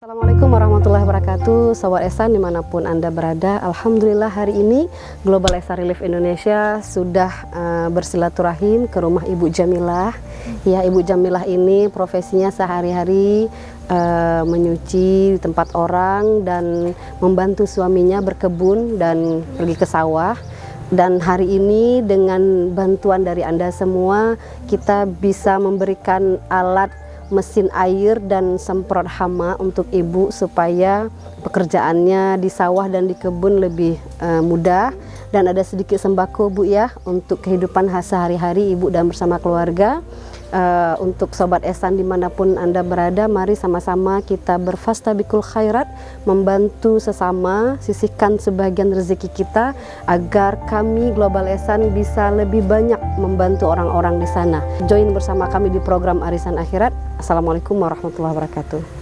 Assalamualaikum warahmatullahi wabarakatuh, Sobat Ehsan dimanapun Anda berada. Alhamdulillah hari ini Global Ehsan Relief Indonesia sudah bersilaturahim ke rumah Ibu Jamilah. Ya, Ibu Jamilah ini profesinya sehari-hari menyuci di tempat orang dan membantu suaminya berkebun dan pergi ke sawah. Dan hari ini dengan bantuan dari Anda semua, kita bisa memberikan alat mesin air dan semprot hama untuk ibu supaya pekerjaannya di sawah dan di kebun lebih mudah, dan ada sedikit sembako Bu ya untuk kehidupan sehari-hari ibu dan bersama keluarga. Untuk Sobat Ehsan dimanapun Anda berada, mari sama-sama kita berfastabikul khairat, membantu sesama, sisihkan sebagian rezeki kita agar kami Global Ehsan bisa lebih banyak membantu orang-orang di sana. Join bersama kami di program Arisan Akhirat. Assalamualaikum warahmatullahi wabarakatuh.